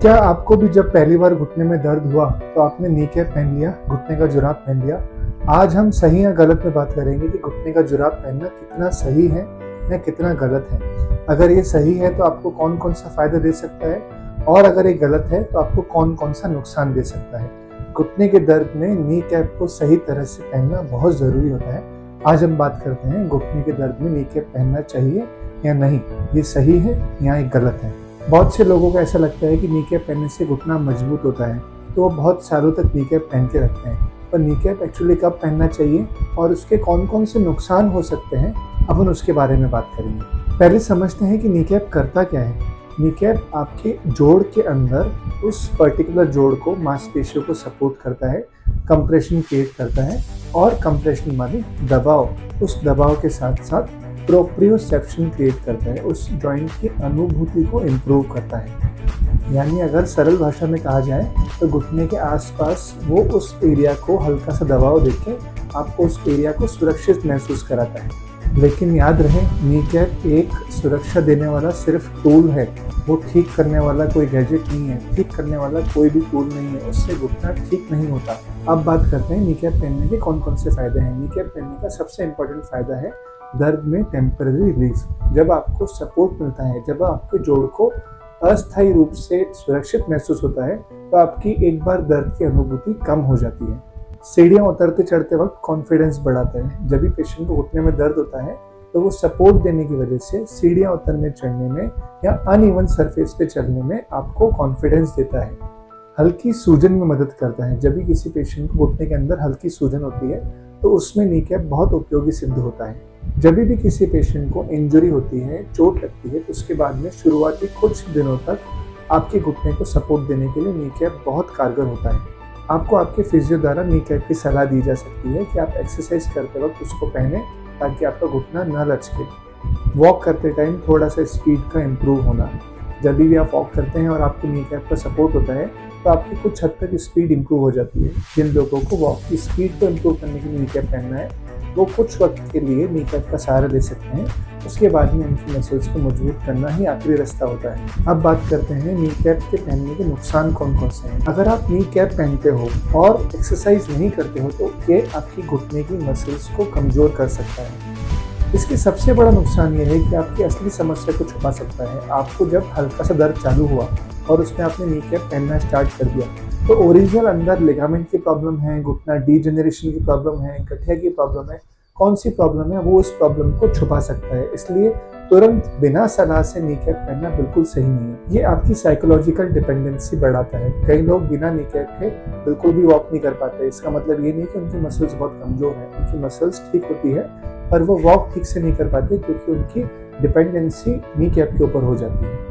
क्या आपको भी जब पहली बार घुटने में दर्द हुआ तो आपने नी कैप पहन लिया, घुटने का जुराब पहन लिया? आज हम सही या गलत में बात करेंगे कि घुटने का जुराब पहनना कितना सही है या कितना गलत है। अगर ये सही है तो आपको कौन कौन सा फायदा दे सकता है, और अगर ये गलत है तो आपको कौन कौन सा नुकसान दे सकता है। घुटने के दर्द में नी कैप को सही तरह से पहनना बहुत ज़रूरी होता है। आज हम बात करते हैं घुटने के दर्द में नी कैप पहनना चाहिए या नहीं, ये सही है या ये गलत है। बहुत से लोगों को ऐसा लगता है कि नी कैप पहनने से घुटना मजबूत होता है, तो वो बहुत सालों तक नी कैप पहन के रखते हैं। पर नी कैप एक्चुअली कब पहनना चाहिए और उसके कौन कौन से नुकसान हो सकते हैं, अपन उसके बारे में बात करेंगे। पहले समझते हैं कि नी कैप करता क्या है। नी कैप आपके जोड़ के अंदर उस पर्टिकुलर जोड़ को, मांसपेशियों को सपोर्ट करता है, कंप्रेशन क्रिएट करता है। और कंप्रेशन माने दबाव, उस दबाव के साथ साथ प्रोप्रियोसेप्शन क्रिएट करता है, उस जॉइंट की अनुभूति को इम्प्रूव करता है। यानी अगर सरल भाषा में कहा जाए तो घुटने के आसपास वो उस एरिया को हल्का सा दबाव देके आपको उस एरिया को सुरक्षित महसूस कराता है। लेकिन याद रहे, नी कैप एक सुरक्षा देने वाला सिर्फ टूल है, वो ठीक करने वाला कोई गैजेट नहीं है, ठीक करने वाला कोई भी टूल नहीं है। उससे घुटना ठीक नहीं होता। अब बात करते हैं नी कैप पहनने के कौन कौन से फायदे हैं। नी कैप पहनने का सबसे इम्पोर्टेंट फायदा है दर्द में टेम्पररी रिलीफ। जब आपको सपोर्ट मिलता है, जब आपके जोड़ को अस्थायी रूप से सुरक्षित महसूस होता है, तो आपकी एक बार दर्द की अनुभूति कम हो जाती है। सीढ़ियाँ उतरते चढ़ते वक्त कॉन्फिडेंस बढ़ाता है। जब भी पेशेंट को घुटने में दर्द होता है तो वो सपोर्ट देने की वजह से सीढ़ियाँ उतरने चढ़ने में या अनइवन सरफेस पे चलने में आपको कॉन्फिडेंस देता है। हल्की सूजन में मदद करता है। जब भी किसी पेशेंट को घुटने के अंदर हल्की सूजन होती है तो उसमें नी कैप बहुत उपयोगी सिद्ध होता है। जब भी किसी पेशेंट को इंजरी होती है, चोट लगती है, तो उसके बाद में शुरुआती कुछ दिनों तक आपके घुटने को सपोर्ट देने के लिए नी कैप बहुत कारगर होता है। आपको आपके फिजियो द्वारा नी कैप की सलाह दी जा सकती है कि आप एक्सरसाइज करते वक्त उसको पहने ताकि आपका घुटना न लचके। वॉक करते टाइम थोड़ा सा स्पीड का इम्प्रूव होना। जब भी आप वॉक करते हैं और आपको नी कैप का सपोर्ट होता है तो आपकी कुछ हद तक स्पीड इम्प्रूव हो जाती है। जिन लोगों को वॉक की स्पीड को इम्प्रूव करने के लिए नी कैप पहनना है, वो कुछ वक्त के लिए नी कैप का सहारा ले सकते हैं। उसके बाद में उनकी मसल्स को मजबूत करना ही आखिरी रास्ता होता है। अब बात करते हैं नी कैप के पहनने के नुकसान कौन कौन से हैं। अगर आप नी कैप पहनते हो और एक्सरसाइज नहीं करते हो तो ये आपकी घुटने की मसल्स को कमजोर कर सकता है। इसके सबसे बड़ा नुकसान ये है कि आपकी असली समस्या को छुपा सकता है। आपको जब हल्का सा दर्द चालू हुआ और उसमें आपने नी कैप पहनना स्टार्ट कर दिया तो ओरिजिनल अंदर लिगामेंट की प्रॉब्लम है, घुटना डीजेनरेशन की प्रॉब्लम है, गठिया की प्रॉब्लम है, कौन सी प्रॉब्लम है, वो उस प्रॉब्लम को छुपा सकता है। इसलिए तुरंत बिना सलाह से नी कैप पहनना बिल्कुल सही नहीं है। ये आपकी साइकोलॉजिकल डिपेंडेंसी बढ़ाता है। कई लोग बिना नी कैप के बिल्कुल भी वॉक नहीं कर पाते। इसका मतलब ये नहीं कि उनकी मसल्स बहुत कमजोर है, उनकी मसल्स ठीक होती है पर वो वॉक ठीक से नहीं कर पाते क्योंकि उनकी डिपेंडेंसी नी कैप के ऊपर हो जाती है।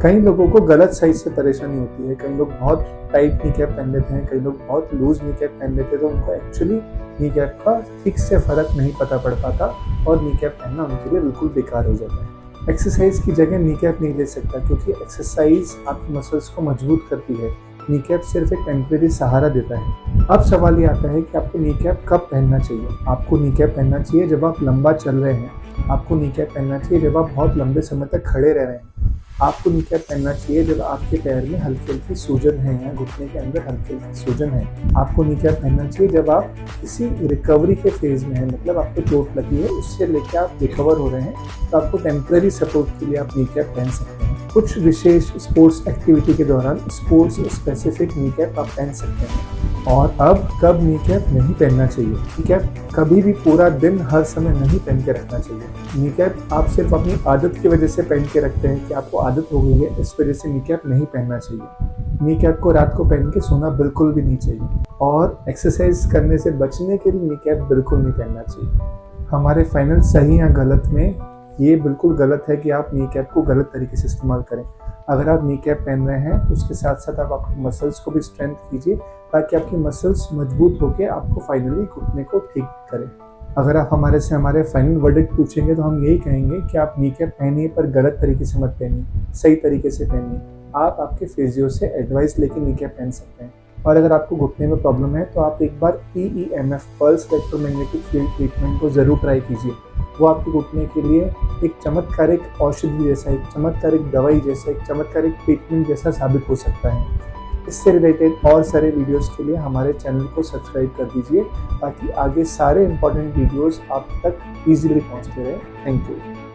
कई लोगों को गलत साइज से परेशानी होती है। कई लोग बहुत टाइट नी कैप पहन लेते हैं, कई लोग बहुत लूज नी कैप पहन लेते हैं, तो उनको एक्चुअली नी कैप का ठीक से फर्क नहीं पता पड़ पाता और नी कैप पहनना उनके लिए बिल्कुल बेकार हो जाता है। एक्सरसाइज की जगह नी कैप नहीं ले सकता क्योंकि एक्सरसाइज आपकी मसल्स को मजबूत करती है। नी कैप सिर्फ एक टेम्परेरी सहारा देता है। अब सवाल ये आता है कि आपको नी कैप कब पहनना चाहिए। आपको नी कैप पहनना चाहिए जब आप लंबा चल रहे हैं। आपको नी कैप पहनना चाहिए जब आप बहुत लंबे समय तक खड़े रह रहे हैं। आपको नी कैप पहनना चाहिए जब आपके पैर में हल्की हल्की सूजन है या घुटने के अंदर हल्की हल्की सूजन है। आपको नी कैप पहनना चाहिए जब आप किसी रिकवरी के फेज में हैं, मतलब आपको चोट लगी है, उससे लेकर आप रिकवर हो रहे हैं, तो आपको टेम्परेरी सपोर्ट के लिए आप नी कैप पहन सकते हैं। कुछ विशेष स्पोर्ट्स एक्टिविटी के दौरान स्पोर्ट्स स्पेसिफिक नी कैप आप पहन सकते हैं। और अब कब नी कैप नहीं पहनना चाहिए। नी कैप कभी भी पूरा दिन हर समय नहीं पहन के रखना चाहिए। नी कैप आप सिर्फ अपनी आदत की वजह से पहन के रखते हैं कि आपको आदत हो गई है, इस वजह से नी कैप नहीं पहनना चाहिए। नी कैप को रात को पहन के सोना बिल्कुल भी नहीं चाहिए और एक्सरसाइज करने से बचने के लिए नी कैप बिल्कुल नहीं पहनना चाहिए। हमारे फाइनल सही या गलत में ये बिल्कुल गलत है कि आप नी कैप को गलत तरीके से इस्तेमाल करें। अगर आप नी कैप पहन रहे हैं तो उसके साथ साथ आप आपकी मसल्स को भी स्ट्रेंथ कीजिए ताकि आपकी मसल्स मजबूत होकर आपको फाइनली घुटने को ठीक करें। अगर आप हमारे फाइनल वर्डिक्ट पूछेंगे तो हम यही कहेंगे कि आप नी कैप पहनिए पर गलत तरीके से मत पहनिए, सही तरीके से पहनिए। आप आपके फिजियो से एडवाइस लेके नी कैप पहन सकते हैं। और अगर आपको घुटने में प्रॉब्लम है तो आप एक बार PEMF pulse electromagnetic field treatment को ज़रूर ट्राई कीजिए। वो आपके घुटने के लिए एक चमत्कारिक औषधि जैसा, एक चमत्कारिक दवाई जैसा, एक चमत्कारिक ट्रीटमेंट जैसा साबित हो सकता है। इससे रिलेटेड और सारे वीडियोस के लिए हमारे चैनल को सब्सक्राइब कर दीजिए ताकि आगे सारे इंपॉर्टेंट वीडियोस आप तक ईजिली पहुंचते रहे। Thank you.